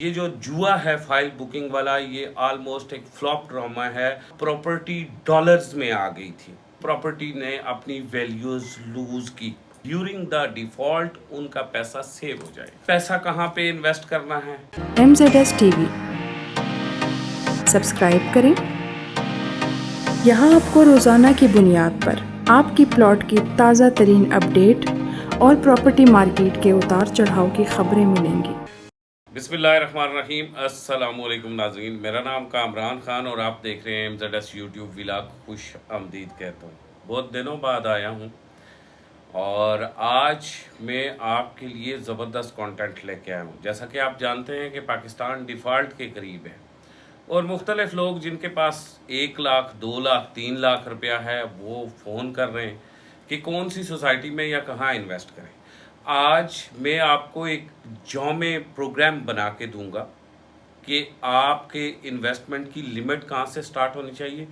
یہ جو جوا ہے فائل بکنگ والا، یہ آلموسٹ ایک فلاپ ڈرامہ ہے۔ پراپرٹی ڈالرز میں آ گئی تھی، پراپرٹی نے اپنی ویلیوز لوز کی۔ ڈیورنگ دا ڈیفالٹ ان کا پیسہ سیو ہو جائے۔ پیسہ کہاں پہ انویسٹ کرنا ہے؟ MZS TV سبسکرائب کریں۔ یہاں آپ کو روزانہ کی بنیاد پر آپ کی پلاٹ کی تازہ ترین اپڈیٹ اور پراپرٹی مارکیٹ کے اتار چڑھاؤ کی خبریں ملیں گی۔ بسم اللہ الرحمن الرحیم۔ السلام علیکم ناظرین، میرا نام کامران خان اور آپ دیکھ رہے ہیں MZS یوٹیوب ولاگ۔ خوش آمدید کہتا ہوں، بہت دنوں بعد آیا ہوں اور آج میں آپ کے لیے زبردست کانٹینٹ لے کے آیا ہوں۔ جیسا کہ آپ جانتے ہیں کہ پاکستان ڈیفالٹ کے قریب ہے اور مختلف لوگ جن کے پاس 1 لاکھ 2 لاکھ 3 لاکھ روپیہ ہے وہ فون کر رہے ہیں کہ کون سی سوسائٹی میں یا کہاں انویسٹ کریں۔ آج میں آپ کو ایک جامع پروگرام بنا کے دوں گا کہ آپ کے انویسٹمنٹ کی لمٹ کہاں سے سٹارٹ ہونی چاہیے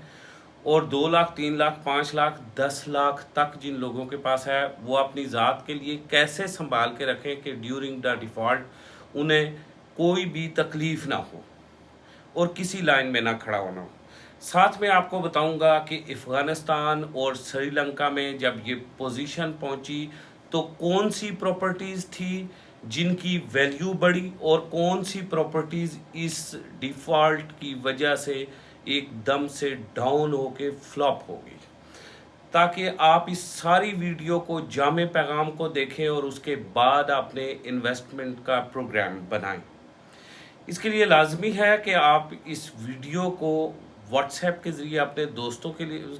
اور 2 لاکھ 3 لاکھ 5 لاکھ 10 لاکھ تک جن لوگوں کے پاس ہے وہ اپنی ذات کے لیے کیسے سنبھال کے رکھیں کہ ڈیورنگ دا ڈیفالٹ انہیں کوئی بھی تکلیف نہ ہو اور کسی لائن میں نہ کھڑا ہونا ہو۔ ساتھ میں آپ کو بتاؤں گا کہ افغانستان اور سری لنکا میں جب یہ پوزیشن پہنچی تو کون سی پراپرٹیز تھی جن کی ویلیو بڑھی اور کون سی پراپرٹیز اس ڈیفالٹ کی وجہ سے ایک دم سے ڈاؤن ہو کے فلاپ ہو گئی، تاکہ آپ اس ساری ویڈیو کو جامع پیغام کو دیکھیں اور اس کے بعد اپنے انویسٹمنٹ کا پروگرام بنائیں۔ اس کے لیے لازمی ہے کہ آپ اس ویڈیو کو واٹس ایپ کے ذریعے اپنے دوستوں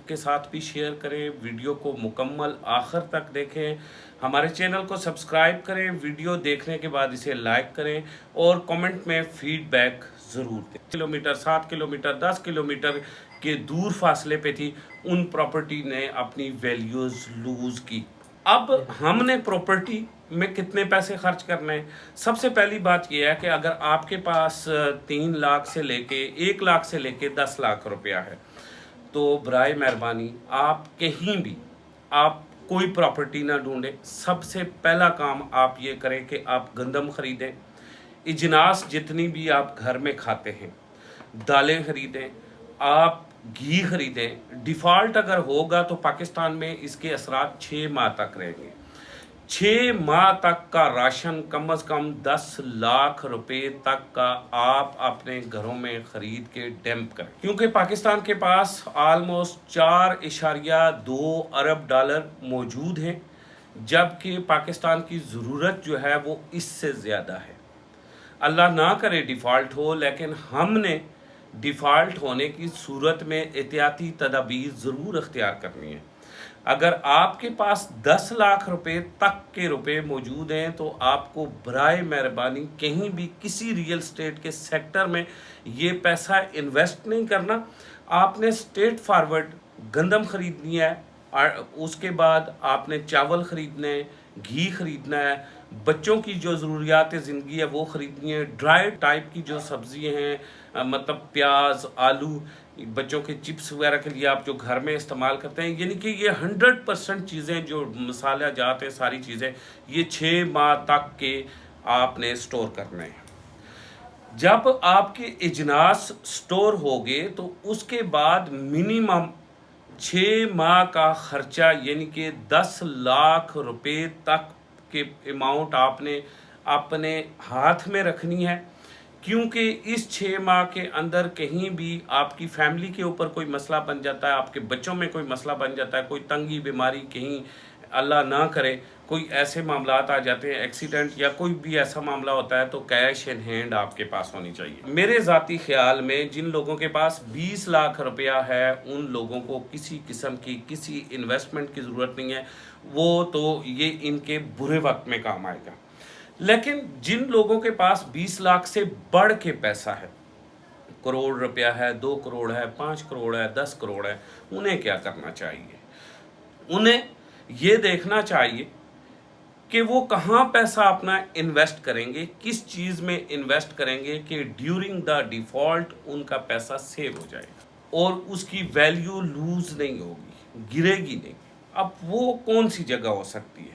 کے ساتھ بھی شیئر کریں، ویڈیو کو مکمل آخر تک دیکھیں، ہمارے چینل کو سبسکرائب کریں، ویڈیو دیکھنے کے بعد اسے لائک کریں اور کمنٹ میں فیڈ بیک ضرور دیں۔ کلومیٹر 7 کلومیٹر 10 کلومیٹر کے دور فاصلے پہ تھی، ان پراپرٹی نے اپنی ویلیوز لوز کی۔ اب ہم نے پراپرٹی میں کتنے پیسے خرچ کرنے ہیں؟ سب سے پہلی بات یہ ہے کہ اگر آپ کے پاس 3 لاکھ سے لے کے 1 لاکھ سے لے کے 10 لاکھ روپیہ ہے تو برائے مہربانی آپ کہیں بھی آپ کوئی پراپرٹی نہ ڈھونڈیں۔ سب سے پہلا کام آپ یہ کریں کہ آپ گندم خریدیں، اجناس جتنی بھی آپ گھر میں کھاتے ہیں، دالیں خریدیں، آپ گھی خریدیں۔ ڈیفالٹ اگر ہوگا تو پاکستان میں اس کے اثرات 6 ماہ تک رہیں گے۔ 6 ماہ تک کا راشن کم از کم 10 لاکھ روپے تک کا آپ اپنے گھروں میں خرید کے ڈمپ کریں، کیونکہ پاکستان کے پاس آلموسٹ 4.2 ارب ڈالر موجود ہیں، جبکہ پاکستان کی ضرورت جو ہے وہ اس سے زیادہ ہے۔ اللہ نہ کرے ڈیفالٹ ہو، لیکن ہم نے ڈیفالٹ ہونے کی صورت میں احتیاطی تدابیر ضرور اختیار کرنی ہے۔ اگر آپ کے پاس 10 لاکھ روپے تک کے روپے موجود ہیں تو آپ کو برائے مہربانی کہیں بھی کسی ریئل اسٹیٹ کے سیکٹر میں یہ پیسہ انویسٹ نہیں کرنا۔ آپ نے اسٹریٹ فارورڈ گندم خریدنی ہے، اور اس کے بعد آپ نے چاول خریدنے ہیں، گھی خریدنا ہے، بچوں کی جو ضروریات زندگی ہے وہ خریدنی ہے، ڈرائی ٹائپ کی جو سبزی ہیں مطلب پیاز، آلو، بچوں کے چپس وغیرہ کے لیے آپ جو گھر میں استعمال کرتے ہیں، یعنی کہ یہ 100% چیزیں جو مسالہ جات ہیں، ساری چیزیں یہ 6 ماہ تک کے آپ نے سٹور کرنے ہیں۔ جب آپ کے اجناس سٹور ہوگے تو اس کے بعد منیمم 6 ماہ کا خرچہ یعنی کہ 10 لاکھ روپے تک کے اماؤنٹ آپ نے اپنے ہاتھ میں رکھنی ہے، کیونکہ اس 6 ماہ کے اندر کہیں بھی آپ کی فیملی کے اوپر کوئی مسئلہ بن جاتا ہے، آپ کے بچوں میں کوئی مسئلہ بن جاتا ہے، کوئی تنگی بیماری، کہیں اللہ نہ کرے کوئی ایسے معاملات آ جاتے ہیں، ایکسیڈنٹ یا کوئی بھی ایسا معاملہ ہوتا ہے، تو کیش ان ہینڈ آپ کے پاس ہونی چاہیے۔ میرے ذاتی خیال میں جن لوگوں کے پاس 20 لاکھ روپیہ ہے ان لوگوں کو کسی قسم کی کسی انویسٹمنٹ کی ضرورت نہیں ہے، وہ تو یہ ان کے برے وقت میں کام آئے گا۔ لیکن جن لوگوں کے پاس 20 لاکھ سے بڑھ کے پیسہ ہے، کروڑ روپیہ ہے، 2 کروڑ ہے، 5 کروڑ ہے، 10 کروڑ ہے، انہیں کیا کرنا چاہیے؟ انہیں یہ دیکھنا چاہیے کہ وہ کہاں پیسہ اپنا انویسٹ کریں گے، کس چیز میں انویسٹ کریں گے کہ ڈیورنگ دا ڈیفالٹ ان کا پیسہ سیو ہو جائے گا اور اس کی ویلیو لوز نہیں ہوگی، گرے گی نہیں۔ اب وہ کون سی جگہ ہو سکتی ہے؟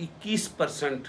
21%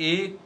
1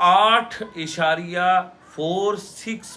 8.46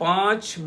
5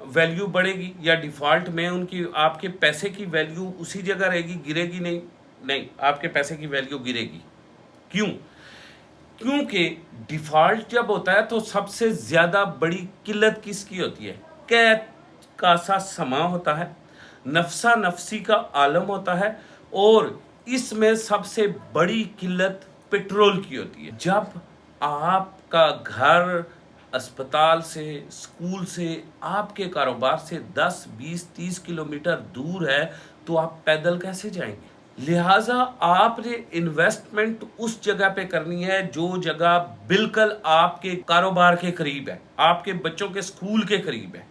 ویلیو بڑھے گی یا ڈیفالٹ میں ان کی آپ کے پیسے کی ویلیو اسی جگہ رہے گی, گرے گی نہیں؟ نہیں, آپ کے پیسے کی ویلیو گرے گی. کیوں؟ کیونکہ ڈیفالٹ جب ہوتا ہے تو سب سے زیادہ بڑی قلت کس کی ہوتی ہے؟ قید کا سا سما ہوتا ہے, نفسا نفسی کا عالم ہوتا ہے, اور اس میں سب سے بڑی قلت پیٹرول کی ہوتی ہے. جب آپ کا گھر اسپتال سے, اسکول سے, آپ کے کاروبار سے 10 20 30 کلومیٹر دور ہے تو آپ پیدل کیسے جائیں گے؟ لہٰذا آپ نے انویسٹمنٹ اس جگہ پہ کرنی ہے جو جگہ بالکل آپ کے کاروبار کے قریب ہے, آپ کے بچوں کے اسکول کے قریب ہے.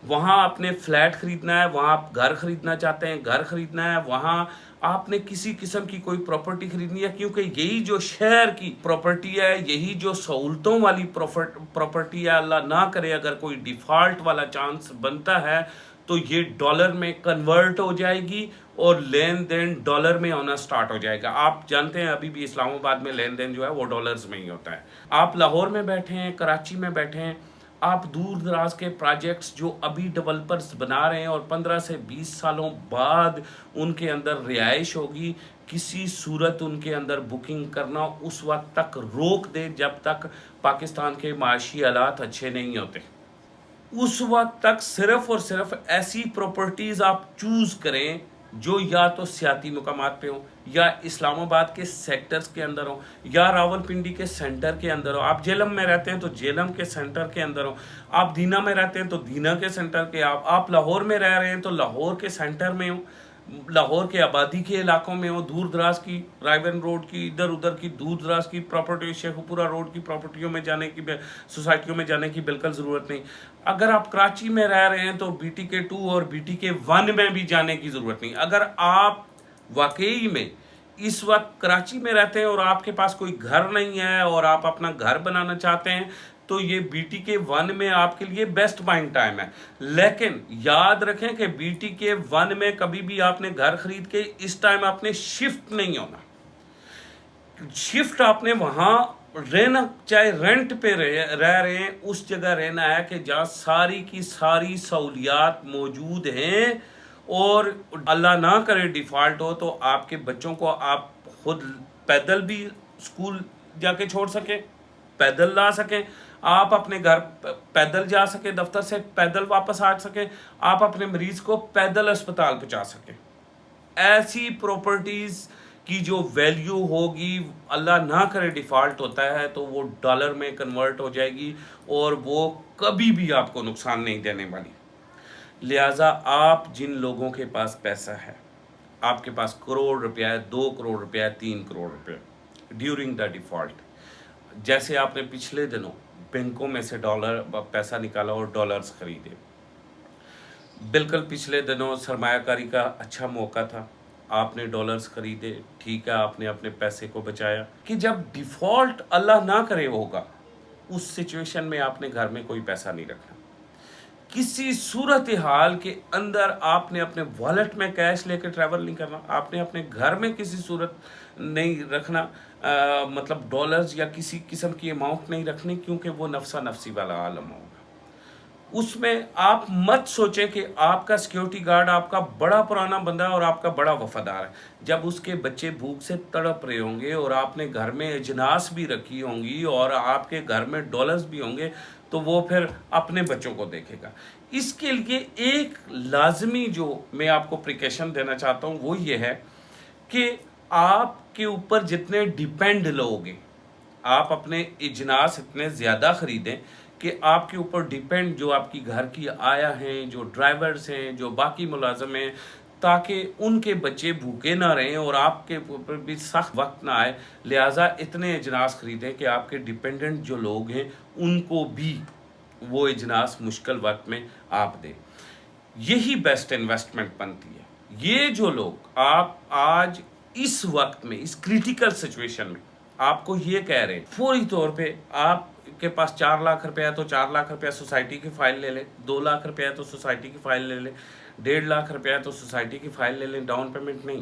وہاں آپ نے فلیٹ خریدنا ہے, وہاں آپ گھر خریدنا چاہتے ہیں, گھر خریدنا ہے, وہاں آپ نے کسی قسم کی کوئی پراپرٹی خریدنی ہے, کیونکہ یہی جو شہر کی پراپرٹی ہے, یہی جو سہولتوں والی پراپرٹی ہے, اللہ نہ کرے اگر کوئی ڈیفالٹ والا چانس بنتا ہے تو یہ ڈالر میں کنورٹ ہو جائے گی اور لین دین ڈالر میں ہونا سٹارٹ ہو جائے گا. آپ جانتے ہیں ابھی بھی اسلام آباد میں لین دین جو ہے وہ ڈالرز میں ہی ہوتا ہے. آپ لاہور میں بیٹھے ہیں, کراچی میں بیٹھے ہیں, آپ دور دراز کے پروجیکٹس جو ابھی ڈیولپرز بنا رہے ہیں اور 15 سے 20 سالوں بعد ان کے اندر رہائش ہوگی, کسی صورت ان کے اندر بکنگ کرنا اس وقت تک روک دے جب تک پاکستان کے معاشی حالات اچھے نہیں ہوتے. اس وقت تک صرف اور صرف ایسی پراپرٹیز آپ چوز کریں جو یا تو سیاحتی مقامات پہ ہوں, یا اسلام آباد کے سیکٹرز کے اندر ہوں, یا راول پنڈی کے سینٹر کے اندر ہوں. آپ جیلم میں رہتے ہیں تو جیلم کے سینٹر کے اندر ہوں, آپ دینا میں رہتے ہیں تو دینا کے سینٹر کے, آپ لاہور میں رہ رہے ہیں تو لاہور کے سینٹر میں ہوں, لاہور کے آبادی کے علاقوں میں ہوں. دور دراز کی رائیون روڈ کی, ادھر ادھر کی دور دراز کی پراپرٹی, شیخو پورہ روڈ کی پراپرٹیوں میں جانے کی, سوسائٹیوں میں جانے کی بالکل ضرورت نہیں. اگر آپ کراچی میں رہ رہے ہیں تو بی ٹی کے 2 اور بی ٹی کے 1 میں بھی جانے کی ضرورت نہیں. اگر آپ واقعی میں اس وقت کراچی میں رہتے ہیں اور آپ کے پاس کوئی گھر نہیں ہے اور آپ اپنا گھر بنانا چاہتے ہیں تو یہ بی ٹی کے 1 میں آپ کے لیے بیسٹ بائنگ ٹائم ہے. لیکن یاد رکھیں کہ بی ٹی کے 1 میں کبھی بھی آپ نے گھر خرید کے اس ٹائم آپ نے شفٹ نہیں ہونا. شفٹ آپ نے وہاں رہنا, چاہے رینٹ پہ رہ رہے ہیں, اس جگہ رہنا ہے کہ جہاں ساری کی ساری سہولیات موجود ہیں, اور اللہ نہ کرے ڈیفالٹ ہو تو آپ کے بچوں کو آپ خود پیدل بھی اسکول جا کے چھوڑ سکیں, پیدل لا سکیں, آپ اپنے گھر پیدل جا سکیں, دفتر سے پیدل واپس آ سکیں, آپ اپنے مریض کو پیدل اسپتال پہنچا سکیں. ایسی پراپرٹیز کی جو ویلیو ہوگی, اللہ نہ کرے ڈیفالٹ ہوتا ہے تو وہ ڈالر میں کنورٹ ہو جائے گی اور وہ کبھی بھی آپ کو نقصان نہیں دینے والی. لہٰذا آپ جن لوگوں کے پاس پیسہ ہے, آپ کے پاس کروڑ روپیہ ہے, 2 کروڑ روپیہ ہے, 3 کروڑ روپیہ ڈیورنگ دا ڈیفالٹ, جیسے آپ نے پچھلے دنوں بینکوں میں سے ڈالر پیسہ نکالا اور ڈالرز خریدے, بالکل پچھلے دنوں سرمایہ کاری کا اچھا موقع تھا, آپ نے ڈالرز خریدے, ٹھیک ہے, آپ نے اپنے پیسے کو بچایا. کہ جب ڈیفالٹ اللہ نہ کرے ہوگا اس سچویشن میں آپ نے گھر میں کوئی پیسہ نہیں رکھنا. کسی صورتحال کے اندر آپ نے اپنے والیٹ میں کیش لے کے ٹریول نہیں کرنا, آپ نے اپنے گھر میں کسی صورت نہیں رکھنا, مطلب ڈالرز یا کسی قسم کی اماؤنٹ نہیں رکھنی, کیونکہ وہ نفسا نفسی والا عالم ہوگا. اس میں آپ مت سوچیں کہ آپ کا سیکیورٹی گارڈ آپ کا بڑا پرانا بندہ اور آپ کا بڑا وفادار ہے. جب اس کے بچے بھوک سے تڑپ رہے ہوں گے اور آپ نے گھر میں اجناس بھی رکھی ہوں گی اور آپ کے گھر میں ڈالرز بھی ہوں گے تو وہ پھر اپنے بچوں کو دیکھے گا. اس کے لیے ایک لازمی جو میں آپ کو پریکاشن دینا چاہتا ہوں وہ یہ ہے کہ آپ کے اوپر جتنے ڈیپینڈ لوگ ہیں, آپ اپنے اجناس اتنے زیادہ خریدیں کہ آپ کے اوپر ڈیپینڈ جو آپ کی گھر کی آیا ہیں, جو ڈرائیورز ہیں, جو باقی ملازم ہیں, تاکہ ان کے بچے بھوکے نہ رہیں اور آپ کے اوپر بھی سخت وقت نہ آئے. لہٰذا اتنے اجناس خریدیں کہ آپ کے ڈیپینڈنٹ جو لوگ ہیں ان کو بھی وہ اجناس مشکل وقت میں آپ دیں. یہی بیسٹ انویسٹمنٹ بنتی ہے. یہ جو لوگ آپ آج اس وقت میں اس کریٹیکل سچویشن میں آپ کو یہ کہہ رہے ہیں, فوری طور پہ آپ کے پاس 4 لاکھ روپیہ ہے تو 4 لاکھ روپیہ سوسائٹی کی فائل لے لیں, 2 لاکھ روپیہ ہے تو سوسائٹی کی فائل لے لیں, 1.5 لاکھ روپیہ ہے تو سوسائٹی کی فائل لے لیں, ڈاؤن پیمنٹ نہیں.